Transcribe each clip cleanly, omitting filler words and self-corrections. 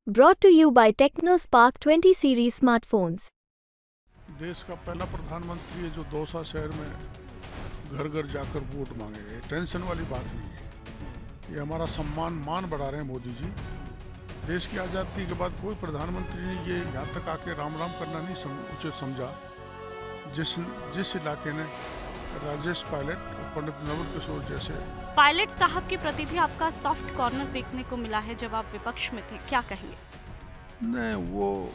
Brought to you by TechnoSpark 20 series smartphones. देश का पहला प्रधानमंत्री है जो दौसा शहर में घर घर जाकर वोट मांगेगा। ये टेंशन वाली बात नहीं है। ये हमारा मान बढ़ा रहे हैं मोदी जी। देश की आज़ादी के बाद कोई प्रधानमंत्री ने ये यहाँ तक आके राम राम करना नहीं उचित समझा। जिस इलाके ने राजेश पायलट और पंडित नवल किशोर जैसे पायलट साहब के प्रति भी आपका सॉफ्ट कॉर्नर देखने को मिला है जब आप विपक्ष में थे, क्या कहेंगे? नहीं, वो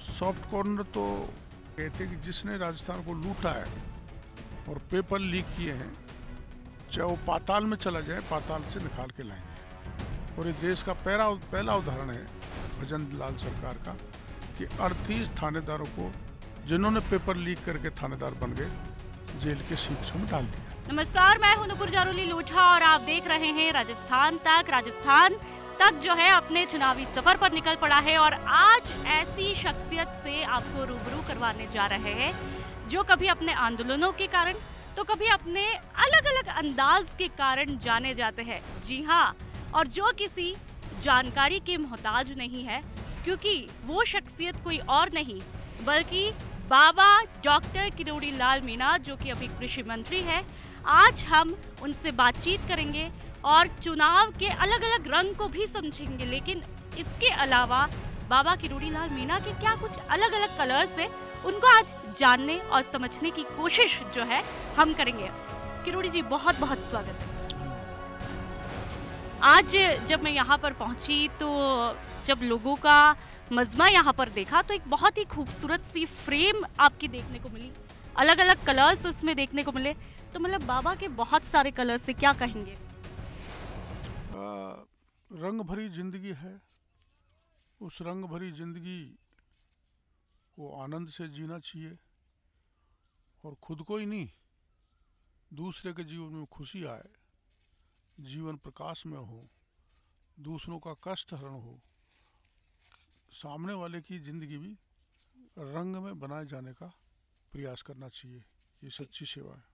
सॉफ्ट कॉर्नर तो कहते कि जिसने राजस्थान को लूटा है और पेपर लीक किए हैं, चाहे वो पाताल में चला जाए, पाताल से निकाल के लाएंगे। और ये देश का पहला उदाहरण है भजन लाल सरकार का कि 38 थानेदारों को जिन्होंने पेपर लीक करके थानेदार बन गए, जेल के शिक्षों में डाल दिया। नमस्कार, मैं हूं नुपुर जारोली लोढ़ा और आप देख रहे हैं राजस्थान तक जो है अपने चुनावी सफर पर निकल पड़ा है। और आज ऐसी शख्सियत से आपको रूबरू करवाने जा रहे हैं जो कभी अपने आंदोलनों के कारण तो कभी अपने अलग अलग अंदाज के कारण जाने जाते हैं। जी हाँ, और जो किसी जानकारी के मोहताज नहीं है, क्योंकि वो शख्सियत कोई और नहीं बल्कि बाबा डॉक्टर किरोड़ी लाल मीणा, जो कि अभी कृषि मंत्री है। आज हम उनसे बातचीत करेंगे और चुनाव के अलग अलग रंग को भी समझेंगे, लेकिन इसके अलावा बाबा किरोड़ी लाल मीणा के क्या कुछ अलग अलग कलर्स है, उनको आज जानने और समझने की कोशिश जो है हम करेंगे। किरोड़ी जी, बहुत बहुत स्वागत है। आज जब मैं यहाँ पर पहुँची तो जब लोगों का मजमा यहाँ पर देखा तो एक बहुत ही खूबसूरत सी फ्रेम आपकी देखने को मिली, अलग अलग कलर्स उसमें देखने को मिले। तो मतलब बाबा के बहुत सारे कलर्स से क्या कहेंगे? रंग भरी जिंदगी है, उस रंग भरी जिंदगी को आनंद से जीना चाहिए और खुद को ही नहीं, दूसरे के जीवन में खुशी आए, जीवन प्रकाश में हो, दूसरों का कष्ट हरण हो, सामने वाले की जिंदगी भी रंग में बनाए जाने का प्रयास करना चाहिए। ये सच्ची सेवा है।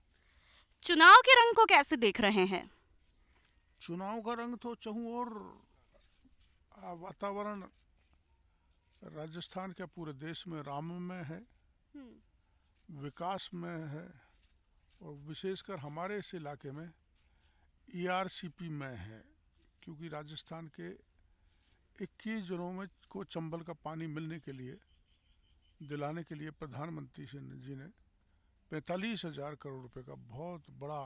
चुनाव के रंग को कैसे देख रहे हैं? चुनाव का रंग तो चाहूँ और वातावरण राजस्थान के पूरे देश में राम में है, विकास में है, और विशेषकर हमारे इस इलाके में ERCP में है, क्योंकि राजस्थान के 21 जिलों में को चंबल का पानी मिलने के लिए दिलाने के लिए प्रधानमंत्री जी ने 45,000 करोड़ रुपए का बहुत बड़ा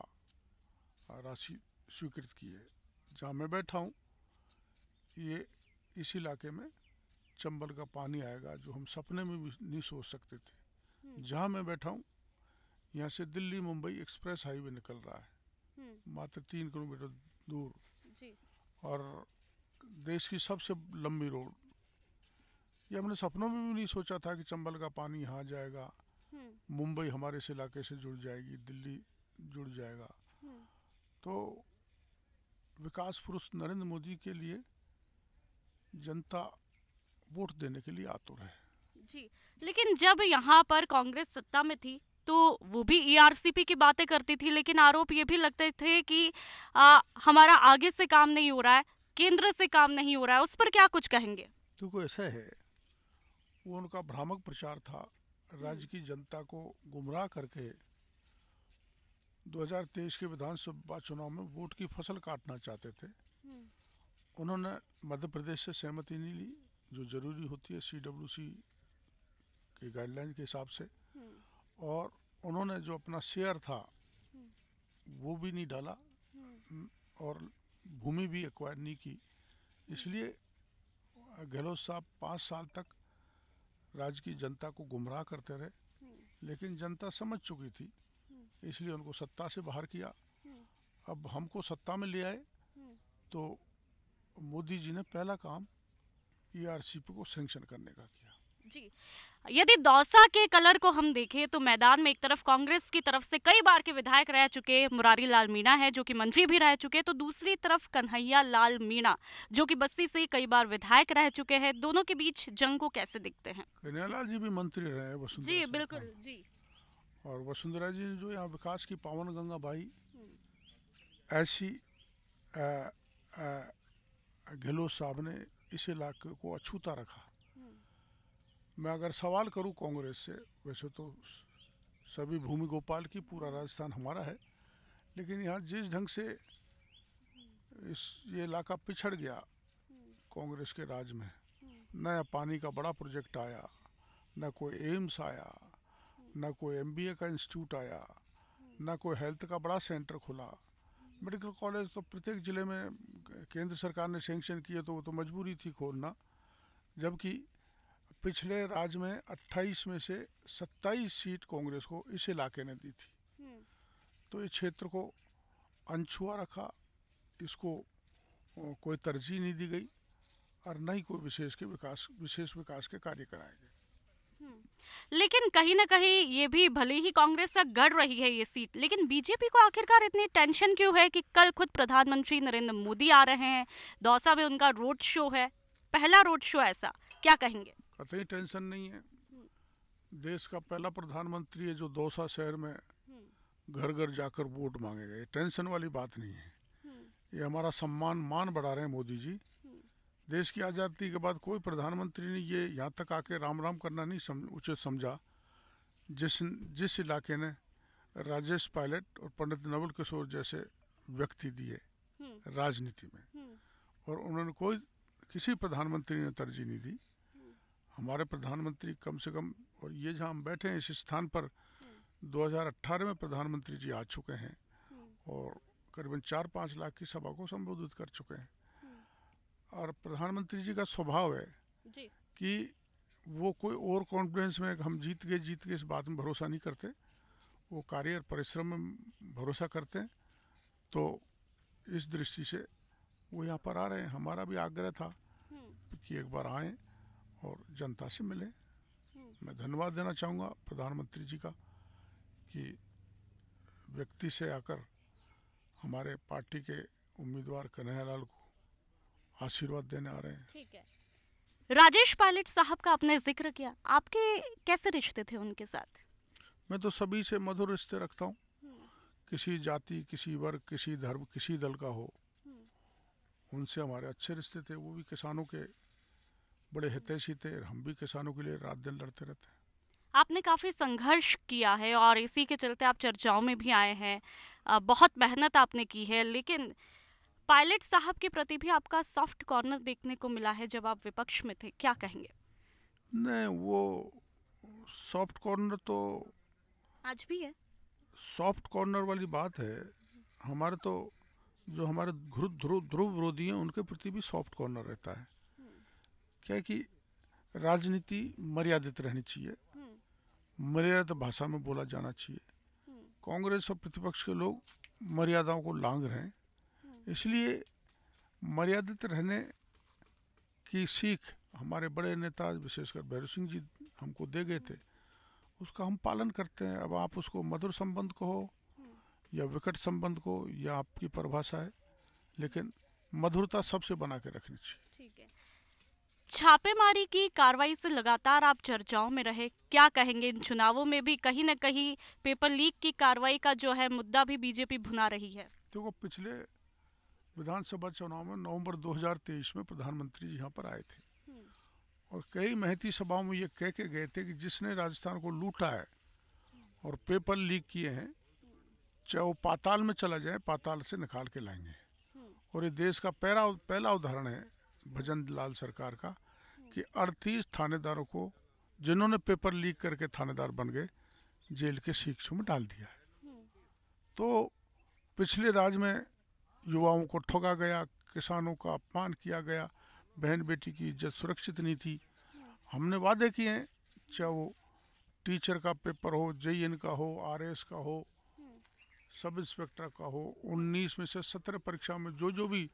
राशि स्वीकृत की है। जहाँ मैं बैठा हूँ, ये इस इलाके में चंबल का पानी आएगा जो हम सपने में भी नहीं सोच सकते थे। जहाँ मैं बैठा हूँ, यहाँ से दिल्ली मुंबई एक्सप्रेस हाईवे निकल रहा है, मात्र 3 किलोमीटर दूर जी। और देश की सबसे लंबी रोड, ये हमने सपनों में भी नहीं सोचा था कि चंबल का पानी यहाँ जाएगा, मुंबई हमारे इस इलाके से जुड़ जाएगी, दिल्ली जुड़ जाएगा। तो विकास पुरुष नरेंद्र मोदी के लिए जनता वोट देने के लिए आतुर है जी। लेकिन जब यहाँ पर कांग्रेस सत्ता में थी तो वो भी ERCP की बातें करती थी, लेकिन आरोप ये भी लगते थे कि हमारा आगे से काम नहीं हो रहा है, केंद्र से काम नहीं हो रहा है। उस पर क्या कुछ कहेंगे? तो ऐसा है, वो उनका भ्रामक प्रचार था, राज्य की जनता को गुमराह करके 2023 के विधानसभा चुनाव में वोट की फसल काटना चाहते थे। उन्होंने मध्य प्रदेश से सहमति नहीं ली, जो जरूरी होती है CWC के गाइडलाइन के हिसाब से, और उन्होंने जो अपना शेयर था वो भी नहीं डाला और भूमि भी एक्वायर नहीं की। इसलिए गहलोत साहब 5 साल तक राज्य की जनता को गुमराह करते रहे, लेकिन जनता समझ चुकी थी, इसलिए उनको सत्ता से बाहर किया। अब हमको सत्ता में ले आए तो मोदी जी ने पहला काम ERCP को सैंक्शन करने का किया जी। यदि दौसा के कलर को हम देखें तो मैदान में एक तरफ कांग्रेस की तरफ से कई बार के विधायक रह चुके मुरारी लाल मीणा है, जो कि मंत्री भी रह चुके, तो दूसरी तरफ कन्हैया लाल मीणा, जो कि बस्सी से कई बार विधायक रह चुके हैं। दोनों के बीच जंग को कैसे देखते हैं? कन्हैया लाल जी भी मंत्री रहे वसुंधरा जी, बिल्कुल जी। और वसुंधरा जी ने जो यहाँ विकास की पावन गंगा बहाई, ऐसी गहलोत साहब ने इस इलाके को अछूता रखा। मैं अगर सवाल करूं कांग्रेस से, वैसे तो सभी भूमि गोपाल की, पूरा राजस्थान हमारा है, लेकिन यहाँ जिस ढंग से ये इलाका पिछड़ गया कांग्रेस के राज में, नया पानी का बड़ा प्रोजेक्ट आया, न कोई एम्स आया, न कोई MBA का इंस्टीट्यूट आया, न कोई हेल्थ का बड़ा सेंटर खुला। मेडिकल कॉलेज तो प्रत्येक ज़िले में केंद्र सरकार ने सैंक्शन किए, तो वो तो मजबूरी थी खोलना, जबकि पिछले राज में 28 में से 27 सीट कांग्रेस को इस इलाके ने दी थी। तो इस क्षेत्र को अनछुआ रखा, इसको कोई तरजीह नहीं दी गई और न ही कोई विशेष विकास के कार्य कराए गए। लेकिन कहीं ना कहीं ये भी, भले ही कांग्रेस से गढ़ रही है ये सीट, लेकिन बीजेपी को आखिरकार इतनी टेंशन क्यों है कि कल खुद प्रधानमंत्री नरेंद्र मोदी आ रहे हैं, दौसा में उनका रोड शो है, पहला रोड शो ऐसा, क्या कहेंगे? कतई टेंशन नहीं है। देश का पहला प्रधानमंत्री है जो दौसा शहर में घर घर जाकर वोट मांगेगा, ये टेंशन वाली बात नहीं है। ये हमारा सम्मान मान बढ़ा रहे हैं मोदी जी। देश की आज़ादी के बाद कोई प्रधानमंत्री ने ये यहाँ तक आके राम राम करना नहीं उचित समझा। जिस इलाके ने राजेश पायलट और पंडित नवल किशोर जैसे व्यक्ति दिए राजनीति में, और उन्होंने किसी प्रधानमंत्री ने तरजीह नहीं दी। हमारे प्रधानमंत्री कम से कम, और ये जहाँ हम बैठे हैं इस स्थान पर 2018 में प्रधानमंत्री जी आ चुके हैं और करीबन 4-5 लाख की सभा को संबोधित कर चुके हैं। और प्रधानमंत्री जी का स्वभाव है कि वो कोई ओवर कॉन्फिडेंस में हम जीत गए इस बात में भरोसा नहीं करते, वो कार्य और परिश्रम में भरोसा करते हैं। तो इस दृष्टि से वो यहाँ पर आ रहे हैं। हमारा भी आग्रह था कि एक बार आएँ और जनता से मिलें। मैं धन्यवाद देना चाहूँगा प्रधानमंत्री जी का कि व्यक्ति से आकर हमारे पार्टी के उम्मीदवार कन्हैयालाल को आशीर्वाद देने आ रहे हैं। ठीक है। राजेश पायलट साहब का आपने जिक्र किया, आपके कैसे रिश्ते थे उनके साथ? मैं तो सभी से मधुर रिश्ते रखता हूँ, किसी जाति, किसी वर्ग, किसी धर्म, किसी दल का हो, उनसे हमारे अच्छे रिश्ते थे। वो भी किसानों के बड़े हितैषी थे, हम भी किसानों के लिए रात दिन लड़ते रहते हैं। आपने काफ़ी संघर्ष किया है और इसी के चलते आप चर्चाओं में भी आए हैं, बहुत मेहनत आपने की है, लेकिन पायलट साहब के प्रति भी आपका सॉफ्ट कॉर्नर देखने को मिला है जब आप विपक्ष में थे, क्या कहेंगे? नहीं, वो सॉफ्ट कॉर्नर तो आज भी है। सॉफ्ट कॉर्नर वाली बात है। हमारे तो जो हमारे ध्रुव विरोधी हैं उनके प्रति भी सॉफ्ट कॉर्नर रहता है। क्या है कि राजनीति मर्यादित रहनी चाहिए, मर्यादित भाषा में बोला जाना चाहिए। कांग्रेस और प्रतिपक्ष के लोग मर्यादाओं को लांघ रहे हैं, इसलिए मर्यादित रहने की सीख हमारे बड़े नेता विशेषकर भैरव सिंह जी हमको दे गए थे, उसका हम पालन करते हैं। अब आप उसको मधुर संबंध कहो या विकट संबंध को, या आपकी परिभाषा है, लेकिन मधुरता सबसे बना के रखनी चाहिए। ठीक है। छापेमारी की कार्रवाई से लगातार आप चर्चाओं में रहे, क्या कहेंगे? इन चुनावों में भी कहीं न कहीं पेपर लीक की कार्रवाई का जो है मुद्दा भी बीजेपी भुना रही है। देखो, पिछले विधानसभा चुनाव में नवंबर 2023 में प्रधानमंत्री जी यहाँ पर आए थे और कई महती सभाओं में ये कह के गए थे कि जिसने राजस्थान को लूटा है और पेपर लीक किए हैं, चाहे वो पाताल में चला जाए, पाताल से निकाल के लाएंगे। और ये देश का पहला उदाहरण है भजन लाल सरकार का कि 38 थानेदारों को, जिन्होंने पेपर लीक करके थानेदार बन गए, जेल के शिक्षों में डाल दिया है। तो पिछले राज में युवाओं को ठगा गया, किसानों का अपमान किया गया, बहन बेटी की इज्जत सुरक्षित नहीं थी। हमने वादे किए हैं, चाहे वो टीचर का पेपर हो, JN का हो, RS का हो, सब इंस्पेक्टर का हो, 19 में से 17 परीक्षा में जो भी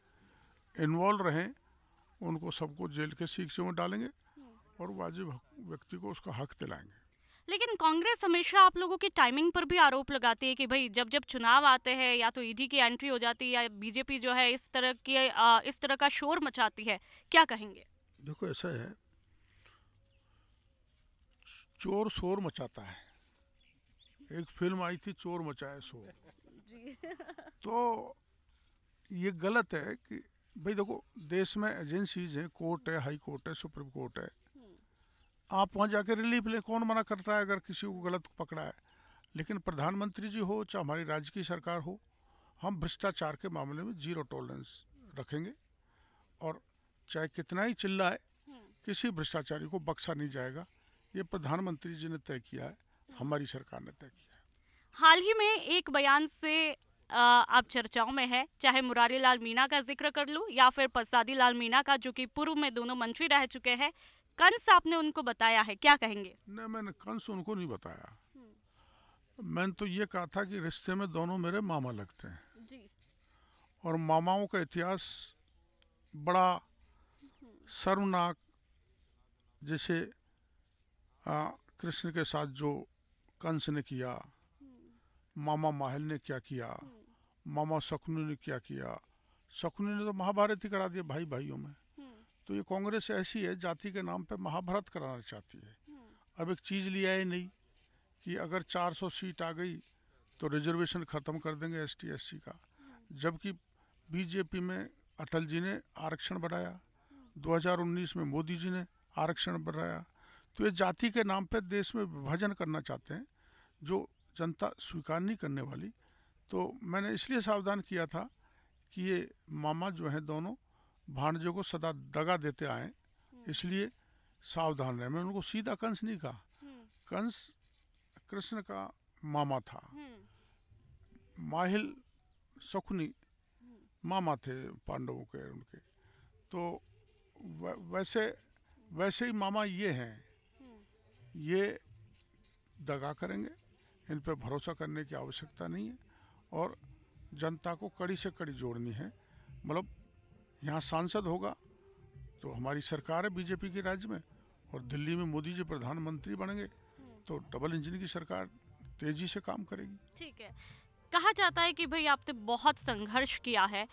इन्वॉल्व रहें उनको सबको जेल के शिक्षों में डालेंगे और वाजिब व्यक्ति को उसका हक दिलाएंगे। लेकिन कांग्रेस हमेशा आप लोगों की टाइमिंग पर भी आरोप लगाती है कि भाई जब चुनाव आते हैं या तो ED की एंट्री हो जाती है या बीजेपी जो है इस तरह का शोर मचाती है, क्या कहेंगे? देखो, ऐसा है, चोर शोर मचाता है। एक फिल्म आई थी, चोर मचाए शोर। तो ये गलत है कि भाई देखो, देश में एजेंसीज हैं, कोर्ट है, हाई कोर्ट है, सुप्रीम कोर्ट है, आप वहाँ जाके रिलीफ ले, कौन मना करता है अगर किसी को गलत पकड़ा है। लेकिन प्रधानमंत्री जी हो चाहे हमारी राज्य की सरकार हो, हम भ्रष्टाचार के मामले में जीरो टॉलरेंस रखेंगे और चाहे कितना ही चिल्लाए, किसी भ्रष्टाचारी को बख्शा नहीं जाएगा। ये प्रधानमंत्री जी ने तय किया है, हमारी सरकार ने तय किया है। हाल ही में एक बयान से आप चर्चाओं में है, चाहे मुरारी लाल मीणा का जिक्र कर लूं या फिर प्रसादी लाल मीणा का, जो कि पूर्व में दोनों मंत्री रह चुके हैं। कंस आपने उनको बताया है, क्या कहेंगे? नहीं, मैंने कंस उनको नहीं बताया। मैंने तो ये कहा था कि रिश्ते में दोनों मेरे मामा लगते हैं जी। और मामाओं का इतिहास बड़ा शर्मनाक, जैसे कृष्ण के साथ जो कंस ने किया, मामा माहिल ने क्या किया, मामा शकुनी ने क्या किया। शकुनी ने तो महाभारत ही करा दिया भाई भाइयों में। तो ये कांग्रेस ऐसी है, जाति के नाम पे महाभारत कराना चाहती है। अब एक चीज़ लिया है नहीं कि अगर 400 सीट आ गई तो रिजर्वेशन ख़त्म कर देंगे एसटी एससी का, जबकि बीजेपी में अटल जी ने आरक्षण बढ़ाया, 2019 में मोदी जी ने आरक्षण बढ़ाया। तो ये जाति के नाम पे देश में विभाजन करना चाहते हैं, जो जनता स्वीकार नहीं करने वाली। तो मैंने इसलिए सावधान किया था कि ये मामा जो हैं दोनों भाणजे को सदा दगा देते आए, इसलिए सावधान रहे। मैंने उनको सीधा कंस नहीं कहा, कंस कृष्ण का मामा था, माहिल शकुनी मामा थे पांडवों के उनके। तो वैसे ही मामा ये हैं, ये दगा करेंगे, इन पे भरोसा करने की आवश्यकता नहीं है और जनता को कड़ी से कड़ी जोड़नी है। मतलब यहाँ सांसद होगा तो हमारी सरकार है बीजेपी की राज्य में, और दिल्ली में मोदी जी प्रधानमंत्री बनेंगे तो डबल इंजन की सरकार तेजी से काम करेगी। ठीक है। कहा जाता है कि भाई आपने बहुत संघर्ष किया है,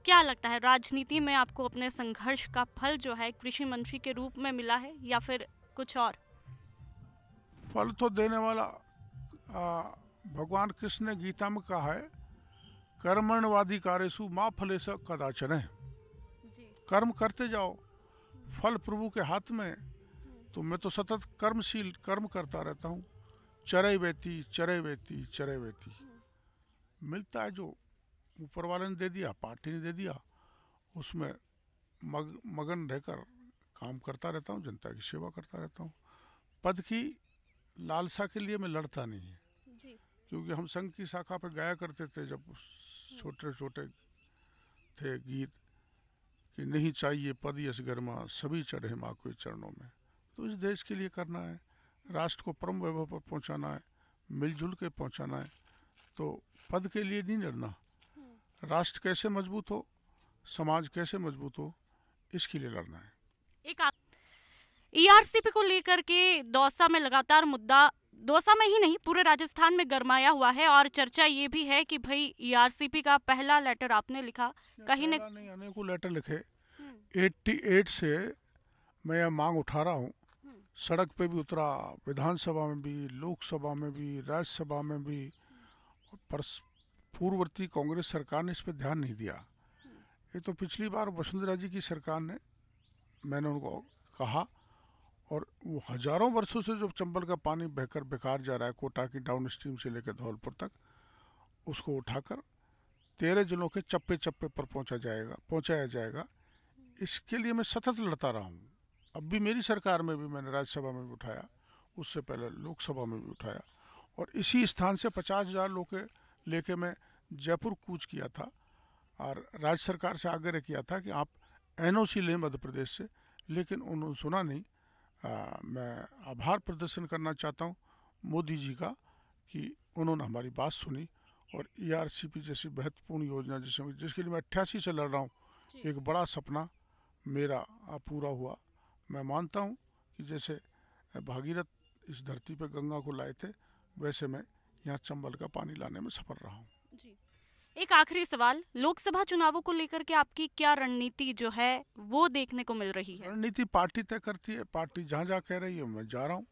क्या लगता है राजनीति में आपको अपने संघर्ष का फल जो है कृषि मंत्री के रूप में मिला है या फिर कुछ और? फल तो देने वाला भगवान कृष्ण ने गीता में कहा है, कर्मण्यवादी कार्यसु माँ फलेश कदाचन है। कर्म करते जाओ, फल प्रभु के हाथ में। तो मैं तो सतत कर्मशील कर्म करता रहता हूँ, चरय वेती चरय वेती चरय वेती। मिलता है जो ऊपर वाले ने दे दिया, पार्टी ने दे दिया, उसमें मगन रहकर काम करता रहता हूँ, जनता की सेवा करता रहता हूँ। पद की लालसा के लिए मैं लड़ता नहीं है, क्योंकि हम संघ की शाखा पर गाया करते थे जब छोटे छोटे थे गीत कि नहीं चाहिए पद यश गर्मा, सभी चढ़े माँ के चरणों में। तो इस देश के लिए करना है, राष्ट्र को परम वैभव पर पहुँचाना है, मिलजुल के पहुँचाना है। तो पद के लिए नहीं लड़ना, राष्ट्र कैसे मजबूत हो, समाज कैसे मजबूत हो, इसके लिए लड़ना है। एक ईआरसीपी को लेकर के दौसा में लगातार मुद्दा, दौसा में ही नहीं पूरे राजस्थान में गरमाया हुआ है और चर्चा ये भी है कि भाई ईआरसीपी का पहला लेटर आपने लिखा, कहीं नहीं अनेकों लेटर लिखे। 88 से मैं यह मांग उठा रहा हूँ, सड़क पे भी उतरा, विधानसभा में भी, लोकसभा में भी, राज्यसभा में भी, पर पूर्ववर्ती कांग्रेस सरकार ने इस पर ध्यान नहीं दिया। ये तो पिछली बार वसुंधरा जी की सरकार ने, मैंने उनको कहा, और वो हजारों वर्षों से जो चंबल का पानी बहकर बेकार जा रहा है कोटा की डाउन स्ट्रीम से लेकर धौलपुर तक, उसको उठाकर 13 जिलों के चप्पे चप्पे पर पहुंचाया जाएगा। इसके लिए मैं सतत लड़ता रहा हूँ। अब भी मेरी सरकार में भी मैंने राज्यसभा में भी उठाया, उससे पहले लोकसभा में भी उठाया, और इसी स्थान से 50,000 लोग लेके मैं जयपुर कूच किया था और राज्य सरकार से आग्रह किया था कि आप एनओसी लें मध्य प्रदेश से, लेकिन उन्होंने सुना नहीं। मैं आभार प्रदर्शन करना चाहता हूँ मोदी जी का कि उन्होंने हमारी बात सुनी और ईआरसीपी जैसी महत्वपूर्ण योजना जिसके लिए मैं 88 से लड़ रहा हूँ, एक बड़ा सपना मेरा पूरा हुआ। मैं मानता हूँ कि जैसे भागीरथ इस धरती पर गंगा को लाए थे, वैसे मैं यहाँ चंबल का पानी लाने में सफल रहा हूँ। एक आखिरी सवाल, लोकसभा चुनावों को लेकर के आपकी क्या रणनीति जो है वो देखने को मिल रही है? रणनीति पार्टी तय करती है, पार्टी जहाँ जहाँ कह रही है मैं जा रहा हूँ।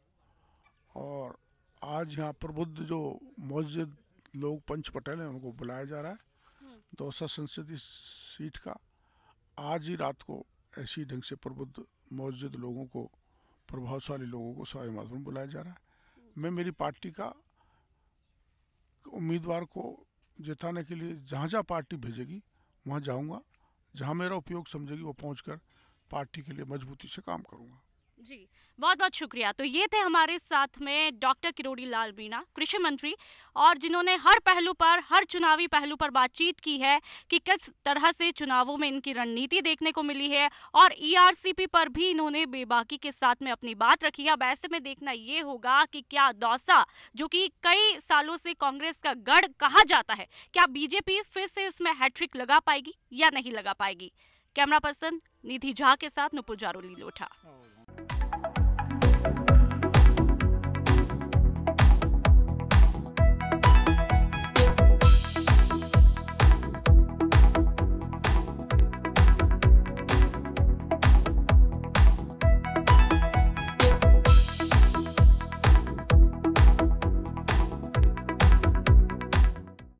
और आज यहाँ प्रबुद्ध जो मौजूद लोग पंच पटेल हैं उनको बुलाया जा रहा है दौसा संसदीय सीट का। आज ही रात को ऐसी ढंग से प्रबुद्ध मौजूद लोगों को, प्रभावशाली लोगों को सवाई माधोपुर में बुलाया जा रहा है। मैं मेरी पार्टी का उम्मीदवार को जिताने के लिए जहाँ जहाँ पार्टी भेजेगी वहाँ जाऊँगा, जहाँ मेरा उपयोग समझेगी वो पहुँचकर पार्टी के लिए मजबूती से काम करूँगा। जी, बहुत बहुत शुक्रिया। तो ये थे हमारे साथ में डॉक्टर किरोड़ी लाल मीणा, कृषि मंत्री, और जिन्होंने हर पहलू पर, हर चुनावी पहलू पर बातचीत की है कि किस तरह से चुनावों में इनकी रणनीति देखने को मिली है, और ईआरसीपी पर भी इन्होंने बेबाकी के साथ में अपनी बात रखी है। अब ऐसे में देखना ये होगा कि क्या दौसा, जो कि कई सालों से कांग्रेस का गढ़ कहा जाता है, क्या बीजेपी फिर से इसमें हैट्रिक लगा पाएगी या नहीं लगा पाएगी। कैमरा पर्सन निधि झा के साथ नुपुर जारोली लोठा।